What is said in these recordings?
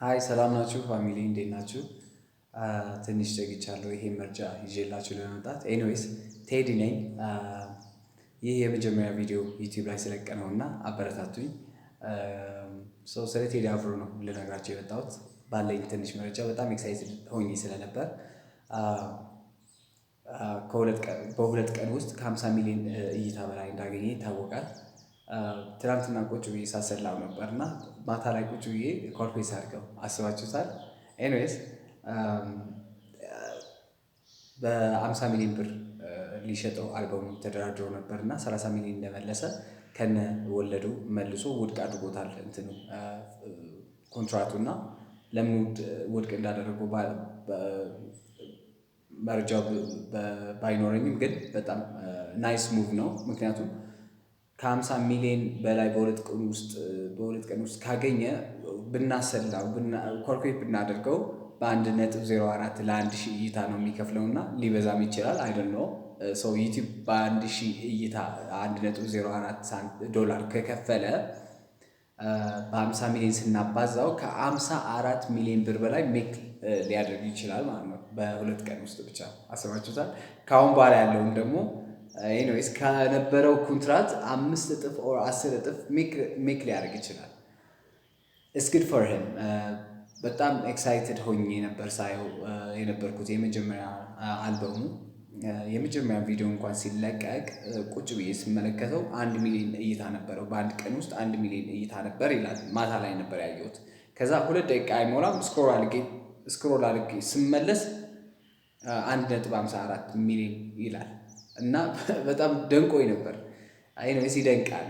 ሀይ ሰላም ናችሁ ፋሚሊ እንዴት ናችሁ? ትንሽ ዘግይቻለሁ ይሄን መረጃ ይዤላችሁ ለመምጣት። ኤኒዌይስ ቴዲ ነኝ። ይህ የመጀመሪያ ቪዲዮ ዩቲዩብ ላይ ስለቀ ነው እና አበረታቱኝ። ስለ ቴዲ አፍሮ ነው ልነግራቸው የመጣሁት። ባለኝ ትንሽ መረጃ በጣም ኤክሳይትድ ሆኜ ስለነበር በሁለት ቀን ውስጥ ከ50 ሚሊዮን እይታ በላይ እንዳገኘ ይታወቃል። ትናንትና ቁጭ ብዬ ሳሰላው ነበር እና ማታ ላይ ቁጭ ብዬ ኮልኩሌት አድርገው አስባችሁታል። ኤኒዌይስ በ50 ሚሊዮን ብር ሊሸጠው አልበሙ ተደራድሮ ነበር እና 30 ሚሊዮን እንደመለሰ ከነ ወለዱ መልሶ ውድቅ አድርጎታል። እንትኑ ኮንትራቱ እና ለምን ውድቅ እንዳደረገው መረጃው ባይኖረኝም ግን በጣም ናይስ ሙቭ ነው። ምክንያቱም ከ50 ሚሊዮን በላይ በሁለት ቀን ውስጥ ካገኘ ብናሰላው ኮልኩሌት ብናደርገው በ1.04 ለ1000 እይታ ነው የሚከፍለው እና ሊበዛም ይችላል። አይደል ነው ሰው ዩቲዩብ በ1000 እይታ $1.04 ከከፈለ በ50 ሚሊዮን ስናባዛው ከ54 ሚሊዮን ብር በላይ ሜክ ሊያደርግ ይችላል ማለት ነው። በሁለት ቀን ውስጥ ብቻ አስባችሁታል። ከአሁን በኋላ ያለውን ደግሞ ኤኒዌይስ ከነበረው ኮንትራት 5 እጥፍ ኦር 10 እጥፍ ሜክ ሊያደርግ ይችላል። ኢትስ ጉድ ፎር ሂም። በጣም ኤክሳይትድ ሆኜ ነበር ሳየው የነበርኩት የመጀመሪያ አልበሙ የመጀመሪያ ቪዲዮ እንኳን ሲለቀቅ ቁጭ ብዬ ስመለከተው 1 ሚሊዮን እይታ ነበረው። በአንድ ቀን ውስጥ 1 ሚሊዮን እይታ ነበር ይላል። ማታ ላይ ነበር ያየሁት። ከዛ 2 ደቂቃ አይሞላም ስክሮል አድርጌ ስመለስ 1.54 ሚሊዮን ይላል እና በጣም ደንቆኝ ነበር። አይኖስ ይደንቃል።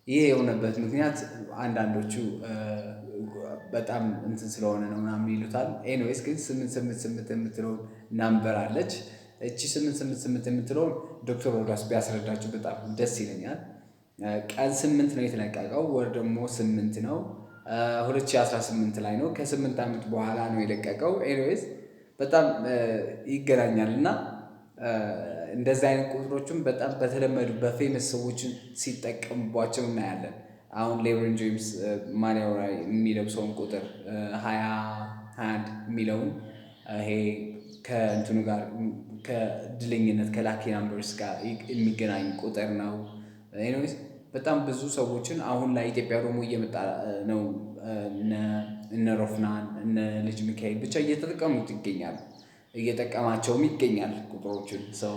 ይሄ የሆነበት ምክንያት አንዳንዶቹ በጣም እንትን ስለሆነ ነው ምናምን ይሉታል። ኤኒዌይስ ግን 888 የምትለው ናምበር አለች። እቺ 888 የምትለው ዶክተር ሮዳስ ቢያስረዳችሁ በጣም ደስ ይለኛል። ቀን 8 ነው የተለቀቀው፣ ወር ደግሞ 8 ነው። 2018 ላይ ነው። ከ8 ዓመት በኋላ ነው የለቀቀው። ኤኒዌይስ በጣም ይገናኛል እና እንደዚህ አይነት ቁጥሮችም በጣም በተለመዱ በፌመስ ሰዎችን ሲጠቀሙባቸው እናያለን። አሁን ሌብሮን ጄምስ ማሊያው ላይ የሚለብሰውን ቁጥር 21 የሚለውን ይሄ ከእንትኑ ጋር ከድለኝነት ከላኪ ናምበርስ ጋር የሚገናኝ ቁጥር ነው። ኤኒዌይስ በጣም ብዙ ሰዎችን አሁን ላይ ኢትዮጵያ ደግሞ እየመጣ ነው። እነ ሮፍናን እነ ልጅ ሚካኤል ብቻ እየተጠቀሙት ይገኛሉ። እየጠቀማቸውም ይገኛል ቁጥሮችን ሰው